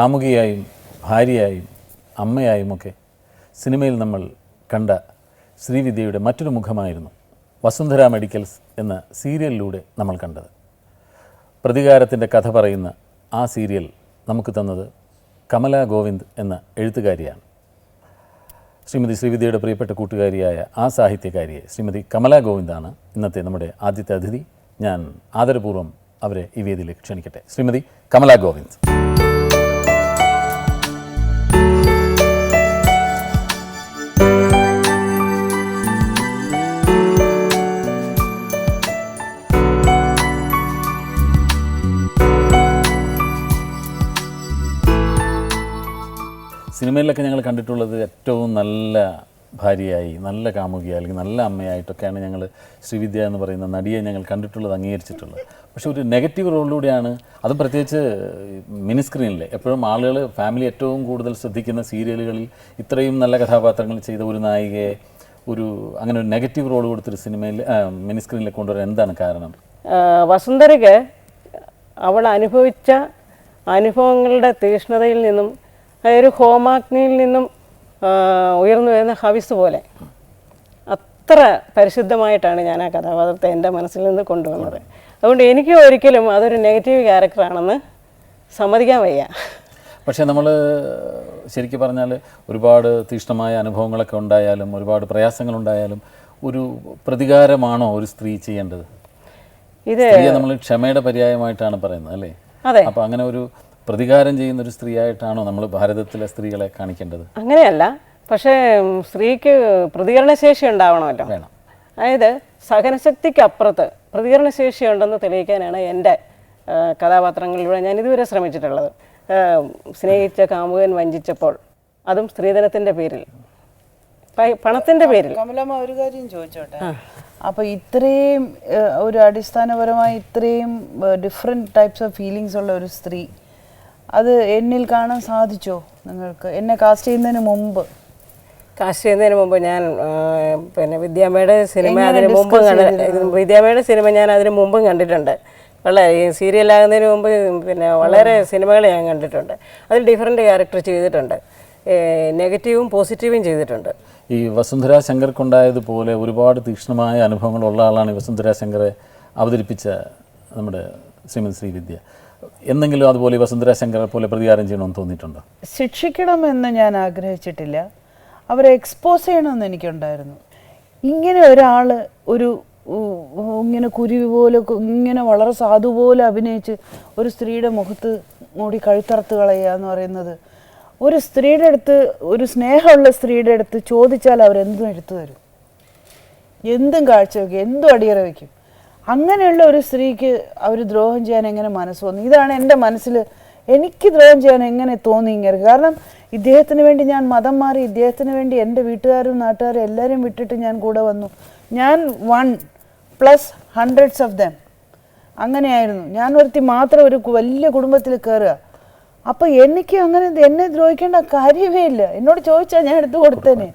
കാമുകിയായും ഭാര്യയായും അമ്മയായുമൊക്കെ സിനിമയിൽ നമ്മൾ കണ്ട ശ്രീവിദ്യയുടെ മറ്റൊരു മുഖമായിരുന്നു വസുന്ധര മെഡിക്കൽസ് എന്ന സീരിയലിലൂടെ നമ്മൾ കണ്ടത്. പ്രതികാരത്തിൻ്റെ കഥ പറയുന്ന ആ സീരിയൽ നമുക്ക് തന്നത് കമല ഗോവിന്ദ് എന്ന എഴുത്തുകാരിയാണ്. ശ്രീമതി ശ്രീവിദ്യയുടെ പ്രിയപ്പെട്ട കൂട്ടുകാരിയായ ആ സാഹിത്യകാരിയെ ശ്രീമതി കമല ഗോവിന്ദാണ് ഇന്നത്തെ നമ്മുടെ ആദ്യത്തെ അതിഥി. ഞാൻ ആദരപൂർവ്വം അവരെ ഈ വേദിയിലേക്ക് ക്ഷണിക്കട്ടെ. ശ്രീമതി കമല ഗോവിന്ദ്. സിനിമയിലൊക്കെ ഞങ്ങൾ കണ്ടിട്ടുള്ളത് ഏറ്റവും നല്ല ഭാര്യയായി, നല്ല കാമുകിയായി, അല്ലെങ്കിൽ നല്ല അമ്മയായിട്ടൊക്കെയാണ് ഞങ്ങൾ ശ്രീവിദ്യ എന്ന് പറയുന്ന നടിയെ ഞങ്ങൾ കണ്ടിട്ടുള്ളത്, അംഗീകരിച്ചിട്ടുള്ളത്. പക്ഷേ ഒരു നെഗറ്റീവ് റോളിലൂടെയാണ്, അതും പ്രത്യേകിച്ച് മിനി സ്ക്രീനിൽ എപ്പോഴും ആളുകൾ ഫാമിലി ഏറ്റവും കൂടുതൽ ശ്രദ്ധിക്കുന്ന സീരിയലുകളിൽ ഇത്രയും നല്ല കഥാപാത്രങ്ങൾ ചെയ്ത ഒരു നായികയെ അങ്ങനെ ഒരു നെഗറ്റീവ് റോൾ കൊടുത്തൊരു സിനിമയിൽ മിനി സ്ക്രീനിൽ കൊണ്ടുവരാൻ എന്താണ് കാരണം? വസുന്ധരയ്ക്ക് അവൾ അനുഭവിച്ച അനുഭവങ്ങളുടെ തീക്ഷ്ണതയിൽ നിന്നും ഒരു ഹോമാഗ്നിയിൽ നിന്നും ഉയർന്നു വരുന്ന ഹവിസ് പോലെ അത്ര പരിശുദ്ധമായിട്ടാണ് ഞാൻ ആ കഥാപാത്രത്തെ എൻ്റെ മനസ്സിൽ നിന്ന് കൊണ്ടുവന്നത്. അതുകൊണ്ട് എനിക്ക് ഒരിക്കലും അതൊരു നെഗറ്റീവ് ക്യാരക്ടറാണെന്ന് സമ്മതിക്കാൻ വയ്യ. പക്ഷേ നമ്മൾ ശരിക്കും പറഞ്ഞാൽ ഒരുപാട് തീക്ഷ്ണമായ അനുഭവങ്ങളൊക്കെ ഉണ്ടായാലും ഒരുപാട് പ്രയാസങ്ങളുണ്ടായാലും ഒരു പ്രതികാരമാണോ ഒരു സ്ത്രീ ചെയ്യേണ്ടത്? ഇത് നമ്മൾ ക്ഷമയുടെ പര്യായമായിട്ടാണ് പറയുന്നത്, അല്ലേ? അതെ. അപ്പോൾ അങ്ങനെ ഒരു പ്രതികാരം ചെയ്യുന്ന ഒരു സ്ത്രീയായിട്ടാണോ നമ്മൾ ഭാരതത്തിലെ സ്ത്രീകളെ കാണിക്കേണ്ടത്? അങ്ങനെയല്ല, പക്ഷേ സ്ത്രീക്ക് പ്രതികരണശേഷി ഉണ്ടാവണമല്ലോ. വേണം. അതായത് സഹനശക്തിക്ക് അപ്പുറത്ത് പ്രതികരണശേഷി ഉണ്ടെന്ന് തെളിയിക്കാനാണ് എൻ്റെ കഥാപാത്രങ്ങളിലൂടെ ഞാൻ ഇതുവരെ ശ്രമിച്ചിട്ടുള്ളത്. സ്നേഹിച്ച കാമുകൻ വഞ്ചിച്ചപ്പോൾ, അതും സ്ത്രീധനത്തിൻ്റെ പേരിൽ, പണത്തിൻ്റെ പേരിൽ. കമലമ്മ ഒരു കാര്യം ചോദിച്ചോട്ടെ, അപ്പോൾ ഇത്രയും ഒരു അടിസ്ഥാനപരമായി ഇത്രയും ഡിഫറെൻറ്റ് ടൈപ്സ് ഓഫ് ഫീലിങ്സ് ഉള്ള ഒരു സ്ത്രീ അത് എന്നിൽ കാണാൻ സാധിച്ചോ നിങ്ങൾക്ക്? എന്നെ കാസ്റ്റ് ചെയ്യുന്നതിന് മുമ്പ് ഞാൻ പിന്നെ വിദ്യാമ്മയുടെ സിനിമ വിദ്യാമ്മയുടെ സിനിമ ഞാൻ അതിന് മുമ്പും കണ്ടിട്ടുണ്ട്. വളരെ സീരിയലാകുന്നതിന് മുമ്പ് പിന്നെ വളരെ സിനിമകൾ ഞാൻ കണ്ടിട്ടുണ്ട്. അതിൽ ഡിഫറെൻറ്റ് ക്യാരക്ടർ ചെയ്തിട്ടുണ്ട്, നെഗറ്റീവും പോസിറ്റീവും ചെയ്തിട്ടുണ്ട്. ഈ വസുന്ധര ശങ്കർക്കുണ്ടായതുപോലെ ഒരുപാട് തീക്ഷ്ണമായ അനുഭവങ്ങളുള്ള ആളാണ് ഈ വസുന്ധര ശങ്കറെ അവതരിപ്പിച്ച നമ്മുടെ ശ്രീമതി ശ്രീവിദ്യ. എന്തെങ്കിലും അതുപോലെ വസുന്ധര ശങ്കറെ പോലെ പ്രതികാരം ചെയ്യണമെന്ന് തോന്നിയിട്ടുണ്ടോ? ശിക്ഷിക്കണമെന്ന് ഞാൻ ആഗ്രഹിച്ചിട്ടില്ല, അവരെ എക്സ്പോസ് ചെയ്യണമെന്ന് എനിക്കുണ്ടായിരുന്നു. ഇങ്ങനെ ഒരാൾ ഇങ്ങനെ കുരുവി പോലെ ഇങ്ങനെ വളരെ സാധുപോലെ അഭിനയിച്ച് ഒരു സ്ത്രീയുടെ മുഖത്ത് മൂടി കഴുത്തറുത്ത് കളയുക എന്ന് പറയുന്നത്, ഒരു സ്ത്രീയുടെ അടുത്ത്, ഒരു സ്നേഹമുള്ള സ്ത്രീയുടെ അടുത്ത് ചോദിച്ചാൽ അവരെന്തും എടുത്തു തരും, എന്തും കാഴ്ചവെക്കും, എന്തും അടിയറ വയ്ക്കും. അങ്ങനെയുള്ള ഒരു സ്ത്രീക്ക് അവർ ദ്രോഹം ചെയ്യാൻ എങ്ങനെ മനസ്സ് തോന്നി? ഇതാണ് എൻ്റെ മനസ്സിൽ എനിക്ക് ദ്രോഹം ചെയ്യാൻ എങ്ങനെ തോന്നി ഇങ്ങനെ. കാരണം ഇദ്ദേഹത്തിന് വേണ്ടി ഞാൻ മതം മാറി, ഇദ്ദേഹത്തിന് വേണ്ടി എൻ്റെ വീട്ടുകാരും നാട്ടുകാരും എല്ലാവരും വിട്ടിട്ട് ഞാൻ കൂടെ വന്നു. ഞാൻ 1+100 ഓഫ് ദം അങ്ങനെയായിരുന്നു. ഞാൻ ഒരുത്തി മാത്രം ഒരു വലിയ കുടുംബത്തിൽ കയറുക. അപ്പോൾ എനിക്ക് അങ്ങനെ എന്നെ ദ്രോഹിക്കേണ്ട കാര്യമേ ഇല്ല. എന്നോട് ചോദിച്ചാൽ ഞാൻ എടുത്തു കൊടുത്തേനെ.